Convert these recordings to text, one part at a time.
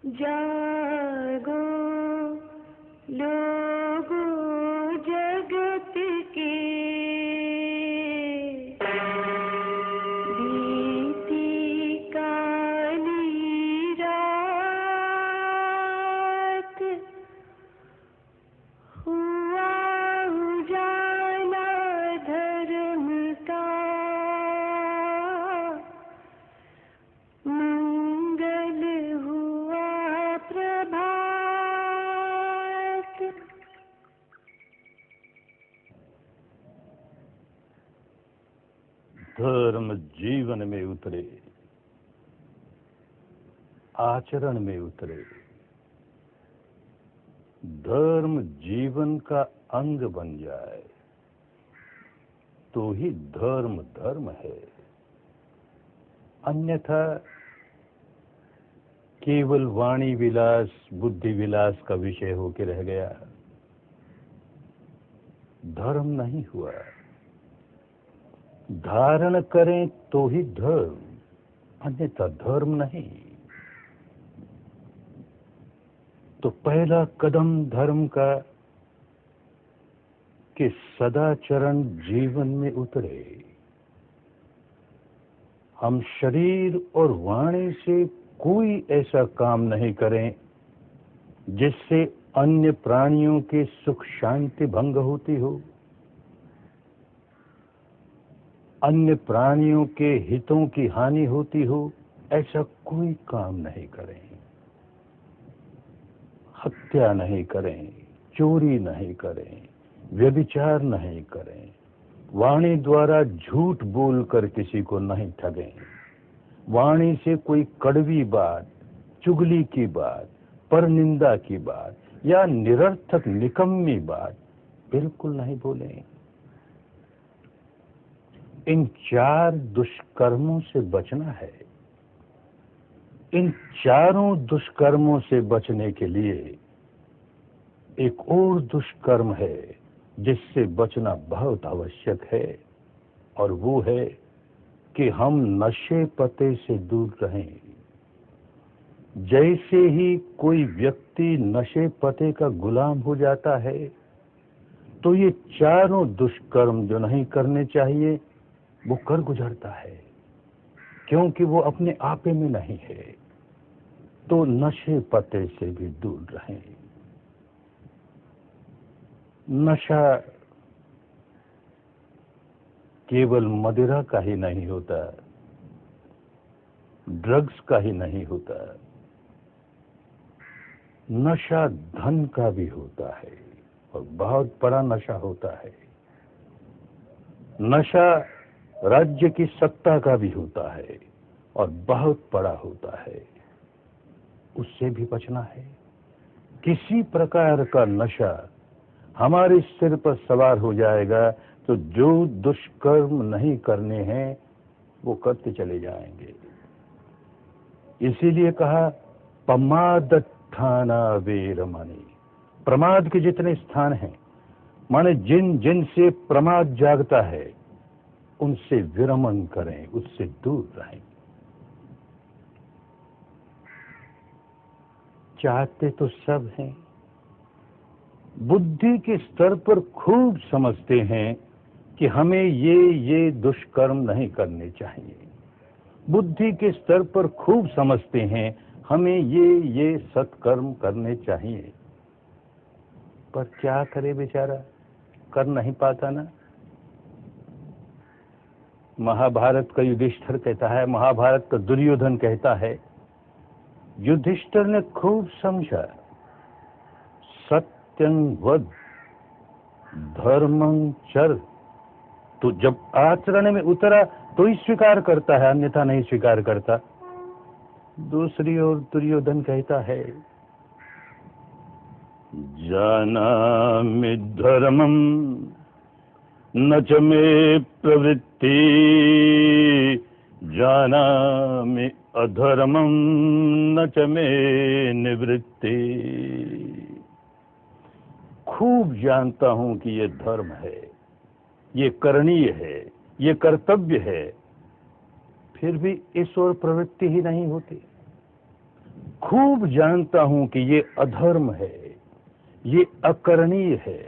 जागो लोगों जगत के, बीती काली रात, हुआ उजाला धर्म का, मंगल हुआ प्रभात। धर्म जीवन में उतरे, आचरण में उतरे। धर्म जीवन का अंग बन जाए तो ही धर्म धर्म है। अन्यथा केवल वाणी विलास, बुद्धि विलास का विषय होकर रह गया, धर्म नहीं हुआ। धारण करें तो ही धर्म, अन्यथा धर्म नहीं। तो पहला कदम धर्म का कि सदाचरण जीवन में उतरे। हम शरीर और वाणी से कोई ऐसा काम नहीं करें जिससे अन्य प्राणियों के सुख शांति भंग होती हो, अन्य प्राणियों के हितों की हानि होती हो। ऐसा कोई काम नहीं करें। हत्या नहीं करें, चोरी नहीं करें, व्यभिचार नहीं करें, वाणी द्वारा झूठ बोलकर किसी को नहीं ठगें, वाणी से कोई कड़वी बात, चुगली की बात, परनिंदा की बात या निरर्थक निकम्मी बात बिल्कुल नहीं बोलें। इन 4 दुष्कर्मों से बचना है। इन चारों दुष्कर्मों से बचने के लिए एक और दुष्कर्म है जिससे बचना बहुत आवश्यक है, और वो है कि हम नशे पते से दूर रहें। जैसे ही कोई व्यक्ति नशे पते का गुलाम हो जाता है तो ये चारों दुष्कर्म जो नहीं करने चाहिए वो कर गुजरता है, क्योंकि वो अपने आपे में नहीं है। तो नशे पते से भी दूर रहें। नशा केवल मदिरा का ही नहीं होता, ड्रग्स का ही नहीं होता। नशा धन का भी होता है और बहुत बड़ा नशा होता है। नशा राज्य की सत्ता का भी होता है और बहुत बड़ा होता है। उससे भी बचना है। किसी प्रकार का नशा हमारे सिर पर सवार हो जाएगा तो जो दुष्कर्म नहीं करने हैं वो करते चले जाएंगे। इसीलिए कहा प्रमादत्थाना वेरमणि। प्रमाद के जितने स्थान हैं, माने जिन जिन से प्रमाद जागता है उनसे विरमण करें, उससे दूर रहें। चाहते तो सब हैं, बुद्धि के स्तर पर खूब समझते हैं कि हमें ये दुष्कर्म नहीं करने चाहिए। बुद्धि के स्तर पर खूब समझते हैं हमें ये सत्कर्म करने चाहिए। पर क्या करे बेचारा, कर नहीं पाता ना। महाभारत का युधिष्ठिर कहता है, महाभारत का दुर्योधन कहता है, युधिष्ठिर ने खूब समझा, सत्यं वद धर्मं चर। तो जब आचरण में उतरा तो ही स्वीकार करता है, अन्यथा नहीं स्वीकार करता। दूसरी ओर दुर्योधन कहता है, जानामि धर्मं न च मे प्रवृत्ति, जानामि अधर्मं न च मे निवृत्ति। खूब जानता हूं कि ये धर्म है, ये करणीय है, ये कर्तव्य है, फिर भी इस ओर प्रवृत्ति ही नहीं होती। खूब जानता हूं कि ये अधर्म है, ये अकरणीय है,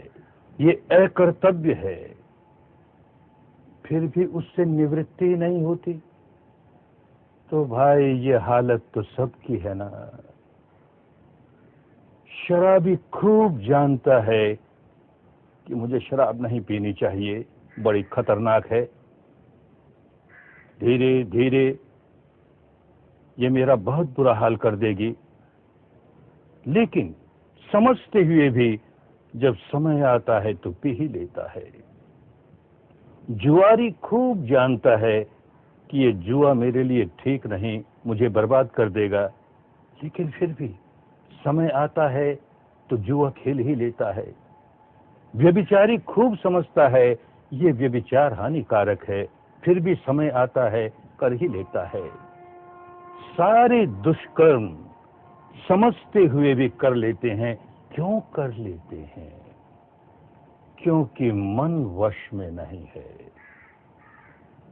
ये अकर्तव्य है, फिर भी उससे निवृत्ति नहीं होती, तो भाई ये हालत तो सबकी है ना। शराबी खूब जानता है कि मुझे शराब नहीं पीनी चाहिए, बड़ी खतरनाक है, धीरे धीरे ये मेरा बहुत बुरा हाल कर देगी, लेकिन समझते हुए भी जब समय आता है तो पी ही लेता है। जुआरी खूब जानता है कि ये जुआ मेरे लिए ठीक नहीं, मुझे बर्बाद कर देगा, लेकिन फिर भी समय आता है तो जुआ खेल ही लेता है। व्यभिचारी खूब समझता है ये व्यभिचार हानिकारक है, फिर भी समय आता है कर ही लेता है। सारे दुष्कर्म समझते हुए भी कर लेते हैं। क्यों कर लेते हैं? क्योंकि मन वश में नहीं है।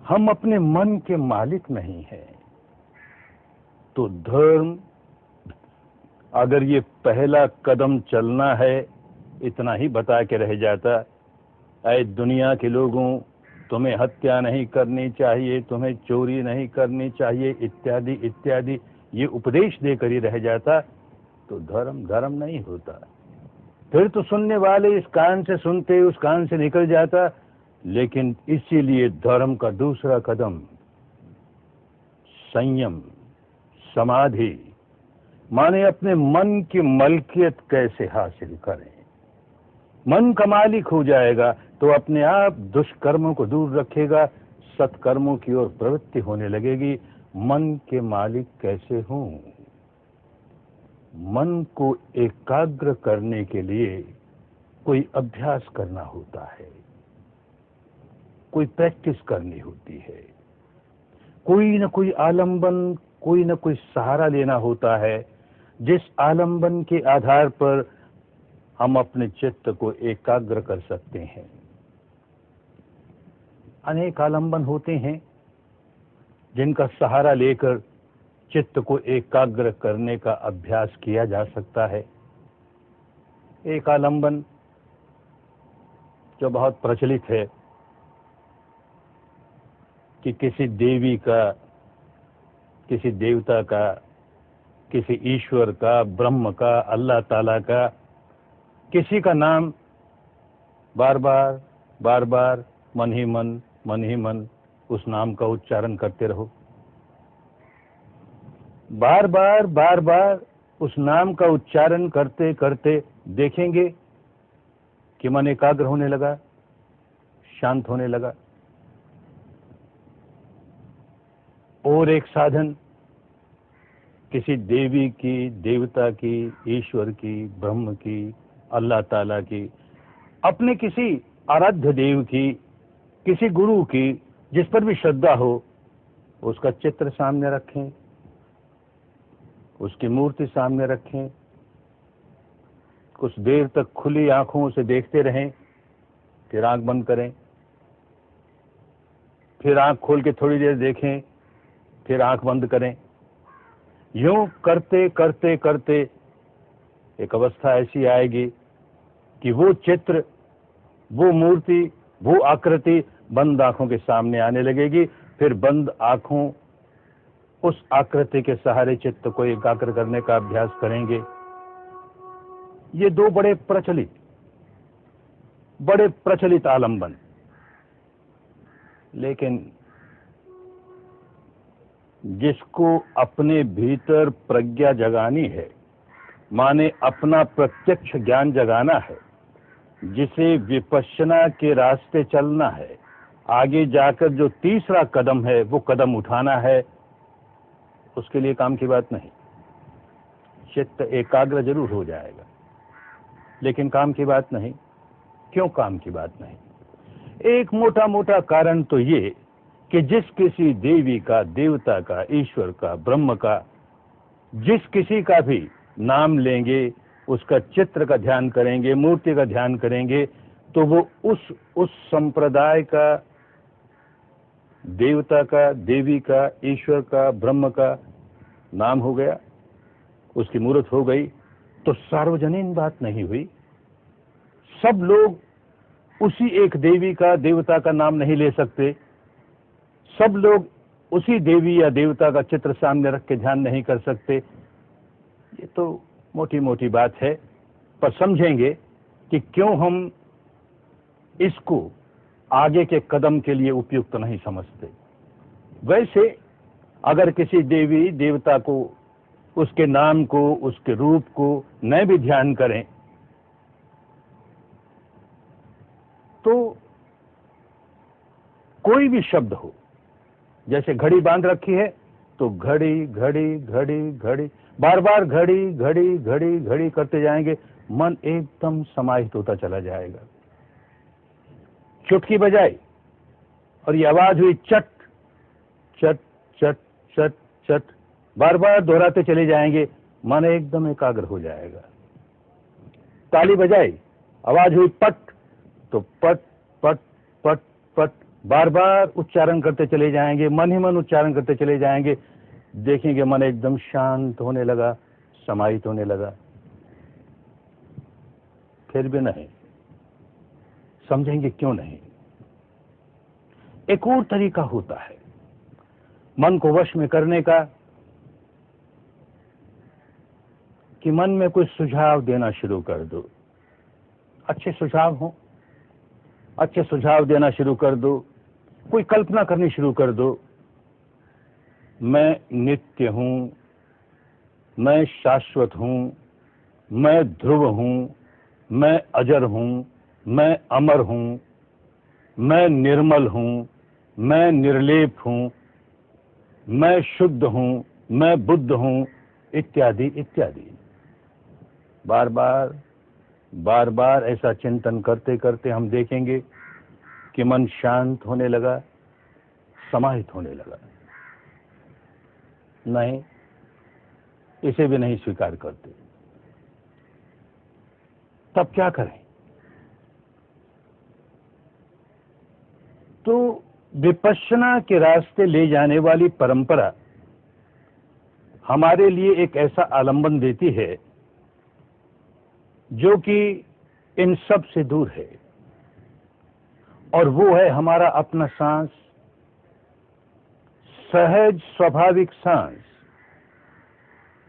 हम अपने मन के मालिक नहीं हैं। तो धर्म, अगर ये पहला कदम चलना है, इतना ही बता के रह जाता, ऐ दुनिया के लोगों, तुम्हें हत्या नहीं करनी चाहिए, तुम्हें चोरी नहीं करनी चाहिए, इत्यादि इत्यादि ये उपदेश देकर ही रह जाता, तो धर्म धर्म नहीं होता। फिर तो सुनने वाले इस कान से सुनते उस कान से निकल जाता। लेकिन इसीलिए धर्म का दूसरा कदम संयम, समाधि, माने अपने मन की मलकियत कैसे हासिल करें। मन का मालिक हो जाएगा तो अपने आप दुष्कर्मों को दूर रखेगा, सत्कर्मों की ओर प्रवृत्ति होने लगेगी। मन के मालिक कैसे हों? मन को एकाग्र करने के लिए कोई अभ्यास करना होता है, कोई प्रैक्टिस करनी होती है, कोई न कोई आलंबन, कोई न कोई सहारा लेना होता है, जिस आलंबन के आधार पर हम अपने चित्त को एकाग्र कर सकते हैं। अनेक आलंबन होते हैं जिनका सहारा लेकर चित्त को एकाग्र करने का अभ्यास किया जा सकता है। एक आलंबन जो बहुत प्रचलित है कि किसी देवी का, किसी देवता का, किसी ईश्वर का, ब्रह्म का, अल्लाह ताला का, किसी का नाम बार बार मन ही मन उस नाम का उच्चारण करते रहो। बार बार उस नाम का उच्चारण करते करते देखेंगे कि मन एकाग्र होने लगा, शांत होने लगा। और एक साधन किसी देवी की, देवता की, ईश्वर की, ब्रह्म की, अल्लाह ताला की, अपने किसी आराध्य देव की, किसी गुरु की, जिस पर भी श्रद्धा हो, उसका चित्र सामने रखें, उसकी मूर्ति सामने रखें, कुछ देर तक खुली आंखों से देखते रहें, फिर आंख बंद करें, फिर आंख खोल के थोड़ी देर देखें, फिर आंख बंद करें। यूं करते करते करते एक अवस्था ऐसी आएगी कि वो चित्र, वो मूर्ति, वो आकृति बंद आंखों के सामने आने लगेगी। फिर बंद आंखों उस आकृति के सहारे चित्त को एकाग्र करने का अभ्यास करेंगे। ये दो बड़े प्रचलित आलंबन। लेकिन जिसको अपने भीतर प्रज्ञा जगानी है, माने अपना प्रत्यक्ष ज्ञान जगाना है, जिसे विपश्यना के रास्ते चलना है, आगे जाकर जो तीसरा कदम है वो कदम उठाना है, उसके लिए काम की बात नहीं। चित्त एकाग्र जरूर हो जाएगा, लेकिन काम की बात नहीं। क्यों काम की बात नहीं? एक मोटा कारण तो ये कि जिस किसी देवी का, देवता का, ईश्वर का, ब्रह्म का, जिस किसी का भी नाम लेंगे, उसका चित्र का ध्यान करेंगे, मूर्ति का ध्यान करेंगे, तो वो उस संप्रदाय का, देवता का, देवी का, ईश्वर का, ब्रह्म का नाम हो गया। उसकी मूर्त हो गई तो सार्वजनीन बात नहीं हुई। सब लोग उसी एक देवी का, देवता का नाम नहीं ले सकते। सब लोग उसी देवी या देवता का चित्र सामने रख के ध्यान नहीं कर सकते। ये तो मोटी मोटी बात है, पर समझेंगे कि क्यों हम इसको आगे के कदम के लिए उपयुक्त तो नहीं समझते। वैसे अगर किसी देवी देवता को, उसके नाम को, उसके रूप को न भी ध्यान करें तो कोई भी शब्द हो, जैसे घड़ी बांध रखी है तो घड़ी घड़ी घड़ी घड़ी, बार बार घड़ी घड़ी घड़ी घड़ी करते जाएंगे, मन एकदम समाहित होता चला जाएगा। चुटकी बजाई और ये आवाज हुई चट चट चट चट चट, बार बार दोहराते चले जाएंगे, मन एकदम एकाग्र हो जाएगा। ताली बजाई, आवाज हुई पट, तो पट पट पट पट, बार बार उच्चारण करते चले जाएंगे, मन ही मन उच्चारण करते चले जाएंगे, देखेंगे मन एकदम शांत होने लगा, समाहित होने लगा। फिर भी नहीं, समझेंगे क्यों नहीं। एक और तरीका होता है मन को वश में करने का, कि मन में कोई सुझाव देना शुरू कर दो। अच्छे सुझाव हो, अच्छे सुझाव देना शुरू कर दो। कोई कल्पना करनी शुरू कर दो, मैं नित्य हूं, मैं शाश्वत हूं, मैं ध्रुव हूं, मैं अजर हूं, मैं अमर हूं, मैं निर्मल हूं, मैं निर्लेप हूं, मैं शुद्ध हूं, मैं बुद्ध हूं, इत्यादि इत्यादि। बार बार बार बार ऐसा चिंतन करते करते हम देखेंगे कि मन शांत होने लगा, समाहित होने लगा। नहीं, इसे भी नहीं स्वीकार करते। तब क्या करें? तो विपश्यना के रास्ते ले जाने वाली परंपरा हमारे लिए एक ऐसा आलंबन देती है जो कि इन सब से दूर है, और वो है हमारा अपना सांस, सहज स्वाभाविक सांस।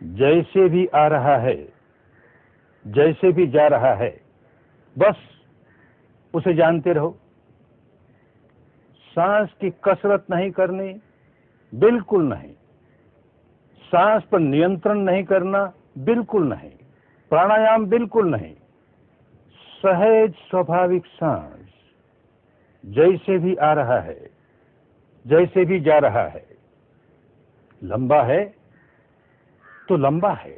जैसे भी आ रहा है, जैसे भी जा रहा है, बस उसे जानते रहो। सांस की कसरत नहीं करनी, बिल्कुल नहीं। सांस पर नियंत्रण नहीं करना, बिल्कुल नहीं। प्राणायाम बिल्कुल नहीं। सहज स्वाभाविक सांस, जैसे भी आ रहा है, जैसे भी जा रहा है। लंबा है तो लंबा है,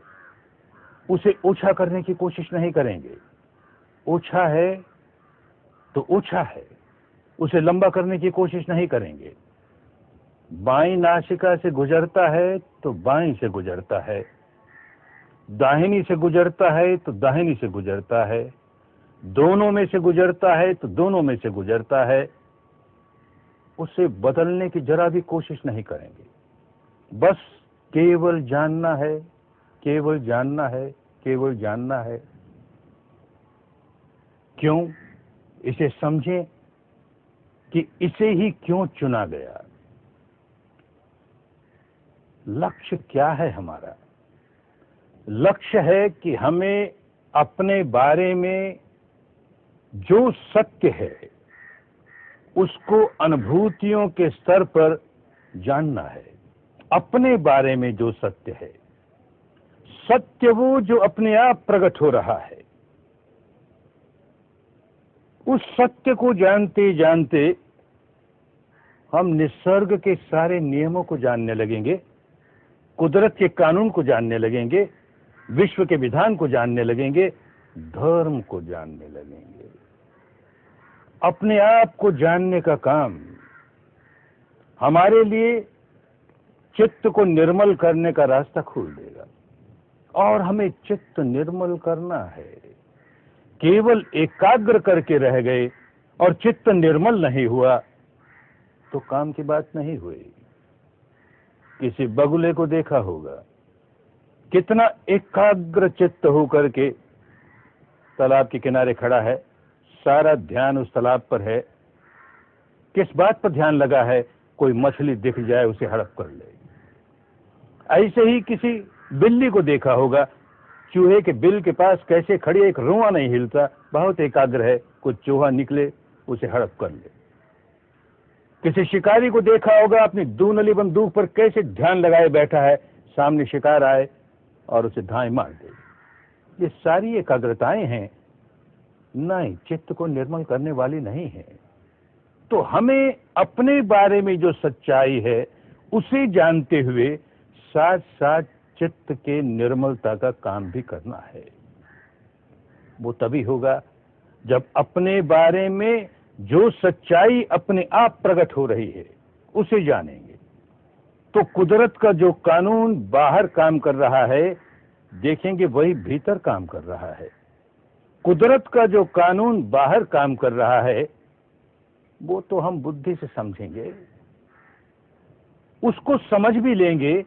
उसे ओछा करने की कोशिश नहीं करेंगे। ओछा है तो ओछा है, उसे लंबा करने की कोशिश नहीं करेंगे। बाईं नासिका से गुजरता है तो बाईं से गुजरता है, दाहिनी से गुजरता है तो दाहिनी से गुजरता है, दोनों में से गुजरता है तो दोनों में से गुजरता है। उसे बदलने की जरा भी कोशिश नहीं करेंगे। बस केवल जानना है, केवल जानना है, केवल जानना है। क्यों? इसे समझें कि इसे ही क्यों चुना गया। लक्ष्य क्या है हमारा? लक्ष्य है कि हमें अपने बारे में जो सत्य है उसको अनुभूतियों के स्तर पर जानना है। अपने बारे में जो सत्य है, सत्य वो जो अपने आप प्रकट हो रहा है। उस सत्य को जानते जानते हम निसर्ग के सारे नियमों को जानने लगेंगे, कुदरत के कानून को जानने लगेंगे, विश्व के विधान को जानने लगेंगे, धर्म को जानने लगेंगे। अपने आप को जानने का काम हमारे लिए चित्त को निर्मल करने का रास्ता खोल देगा। और हमें चित्त निर्मल करना है। केवल एकाग्र करके रह गए और चित्त निर्मल नहीं हुआ तो काम की बात नहीं हुई। किसी बगुले को देखा होगा, कितना एकाग्र चित्त होकर के तालाब के किनारे खड़ा है, सारा ध्यान उस तालाब पर है। किस बात पर ध्यान लगा है? कोई मछली दिख जाए उसे हड़प कर ले। ऐसे ही किसी बिल्ली को देखा होगा, चूहे के बिल के पास कैसे खड़ी, एक रोआ नहीं हिलता, बहुत एकाग्र है, कुछ चूहा निकले उसे हड़प कर ले। किसी शिकारी को देखा होगा, अपनी दूनली बंदूक पर कैसे ध्यान लगाए बैठा है, सामने शिकार आए और उसे धाए मार दे। ये सारी एकाग्रताएं हैं, नहीं, चित्त को निर्मल करने वाली नहीं है। तो हमें अपने बारे में जो सच्चाई है उसे जानते हुए साथ साथ चित्त के निर्मलता का काम भी करना है। वो तभी होगा जब अपने बारे में जो सच्चाई अपने आप प्रकट हो रही है उसे जानेंगे। तो कुदरत का जो कानून बाहर काम कर रहा है, देखेंगे वही भीतर काम कर रहा है। कुदरत का जो कानून बाहर काम कर रहा है वो तो हम बुद्धि से समझेंगे, उसको समझ भी लेंगे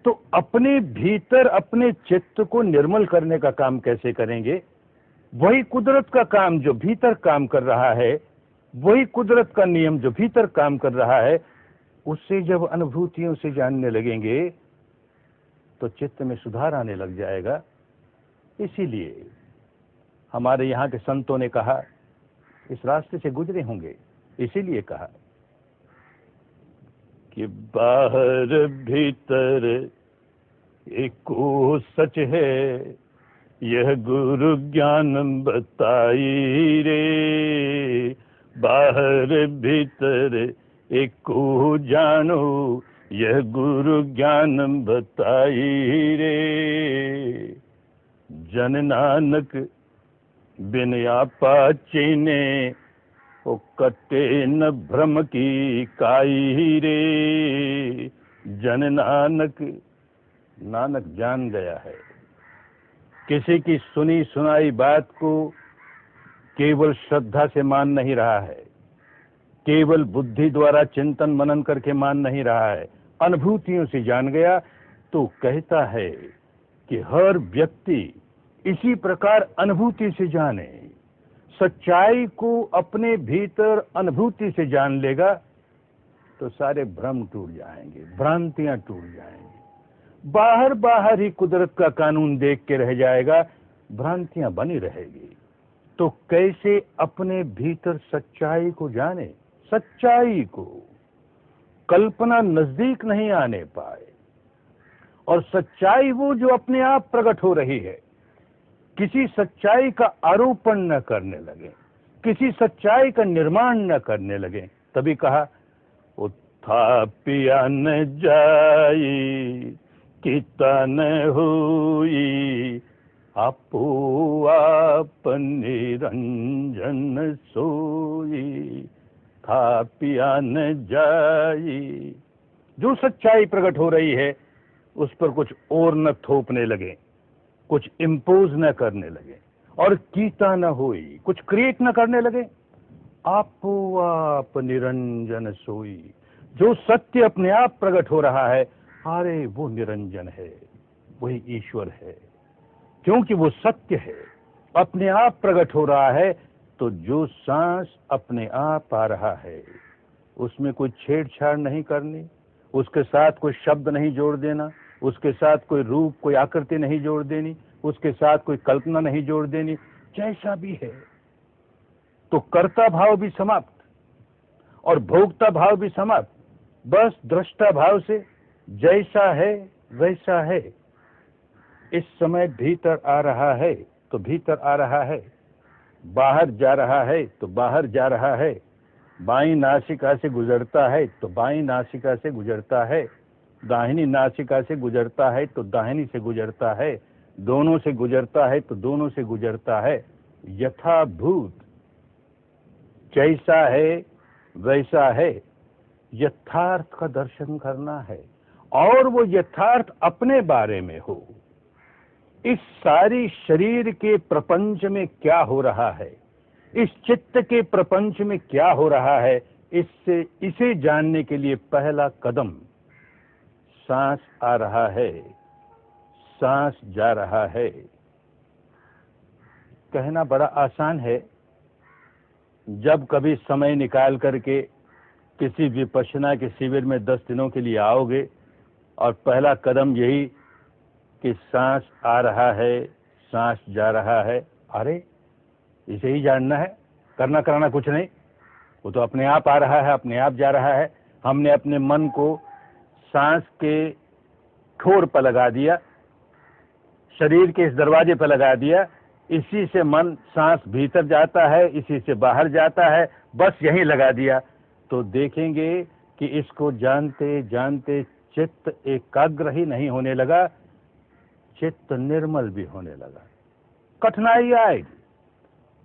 तो अपने भीतर अपने चित्त को निर्मल करने का काम कैसे करेंगे? वही कुदरत का काम जो भीतर काम कर रहा है, वही कुदरत का नियम जो भीतर काम कर रहा है, उससे जब अनुभूतियों से जानने लगेंगे तो चित्त में सुधार आने लग जाएगा। इसीलिए हमारे यहाँ के संतों ने कहा, इस रास्ते से गुजरे होंगे, इसीलिए कहा कि बाहर भीतर एको सच है, यह गुरु ज्ञान बताई रे। बाहर भीतर एको जानो, यह गुरु ज्ञान बताई रे। जन नानक बिन आपा चीने, ओ कटे न भ्रम की काई रे। जन नानक, नानक जान गया है, किसी की सुनी सुनाई बात को केवल श्रद्धा से मान नहीं रहा है, केवल बुद्धि द्वारा चिंतन मनन करके मान नहीं रहा है, अनुभूतियों से जान गया। तो कहता है कि हर व्यक्ति इसी प्रकार अनुभूति से जाने, सच्चाई को अपने भीतर अनुभूति से जान लेगा तो सारे भ्रम टूट जाएंगे, भ्रांतियां टूट जाएंगी। बाहर बाहर ही कुदरत का कानून देख के रह जाएगा, भ्रांतियां बनी रहेगी। तो कैसे अपने भीतर सच्चाई को जाने? सच्चाई को कल्पना नजदीक नहीं आने पाए, और सच्चाई वो जो अपने आप प्रकट हो रही है। किसी सच्चाई का आरोपण न करने लगे, किसी सच्चाई का निर्माण न करने लगे। तभी कहा, उत्थापिया न जाई किता न हुई, आपो आप निरंजन सोई। थापिया न जाई, जो सच्चाई प्रकट हो रही है उस पर कुछ और न थोपने लगे, कुछ इम्पोज न करने लगे, और कीता न होई, कुछ क्रिएट न करने लगे। आपो आप निरंजन सोई, जो सत्य अपने आप प्रकट हो रहा है, अरे वो निरंजन है, वही ईश्वर है, क्योंकि वो सत्य है, अपने आप प्रकट हो रहा है। तो जो सांस अपने आप आ रहा है उसमें कोई छेड़छाड़ नहीं करनी, उसके साथ कोई शब्द नहीं जोड़ देना, उसके साथ कोई रूप कोई आकृति नहीं जोड़ देनी, उसके साथ कोई कल्पना नहीं जोड़ देनी, जैसा भी है। तो कर्ता भाव भी समाप्त और भोक्ता भाव भी समाप्त, बस दृष्टा भाव से जैसा है वैसा है। इस समय भीतर आ रहा है तो भीतर आ रहा है, बाहर जा रहा है तो बाहर जा रहा है, बाईं नासिका से गुजरता है तो बाईं नासिका से गुजरता है, दाहिनी नासिका से गुजरता है तो दाहिनी से गुजरता है, दोनों से गुजरता है तो दोनों से गुजरता है। यथाभूत जैसा है वैसा है, यथार्थ का दर्शन करना है, और वो यथार्थ अपने बारे में हो। इस सारी शरीर के प्रपंच में क्या हो रहा है, इस चित्त के प्रपंच में क्या हो रहा है, इसे जानने के लिए पहला कदम, सांस आ रहा है सांस जा रहा है। कहना बड़ा आसान है। जब कभी समय निकाल करके किसी विपश्यना के शिविर में 10 दिनों के लिए आओगे और पहला कदम यही कि सांस आ रहा है, सांस जा रहा है, अरे इसे ही जानना है, करना कराना कुछ नहीं, वो तो अपने आप आ रहा है, अपने आप जा रहा है। हमने अपने मन को सांस के ठोर पर लगा दिया, शरीर के इस दरवाजे पर लगा दिया, इसी से मन सांस भीतर जाता है, इसी से बाहर जाता है, बस यहीं लगा दिया। तो देखेंगे कि इसको जानते जानते चित्त एकाग्र ही नहीं होने लगा, चित्त निर्मल भी होने लगा। कठिनाई आएगी,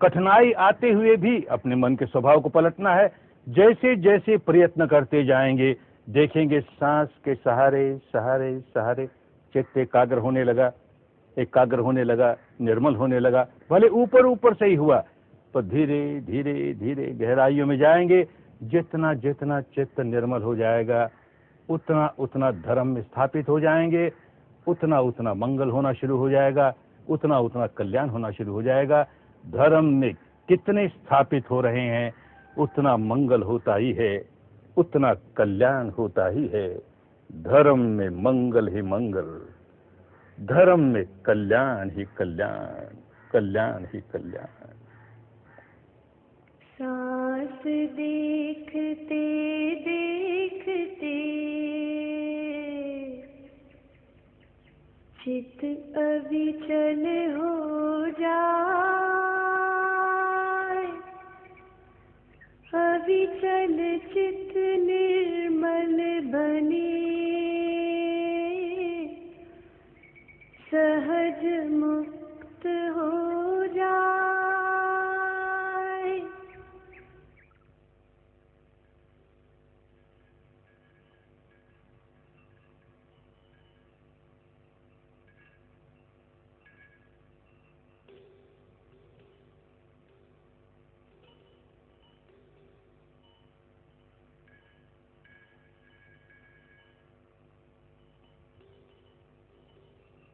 कठिनाई आते हुए भी अपने मन के स्वभाव को पलटना है। जैसे जैसे प्रयत्न करते जाएंगे देखेंगे सांस के सहारे सहारे सहारे चित्त एकाग्र होने लगा, एकाग्र होने लगा, निर्मल होने लगा। भले ऊपर ऊपर से ही हुआ, पर धीरे धीरे धीरे गहराइयों में जाएंगे। जितना जितना चित्त निर्मल हो जाएगा उतना उतना धर्म में स्थापित हो जाएंगे, उतना उतना मंगल होना शुरू हो जाएगा, उतना उतना कल्याण होना शुरू हो जाएगा। धर्म में कितने स्थापित हो रहे हैं उतना मंगल होता ही है, उतना कल्याण होता ही है। धर्म में मंगल ही मंगल, धर्म में कल्याण ही कल्याण, कल्याण ही कल्याण। सांस देखते देखते चित अविचल हो जा।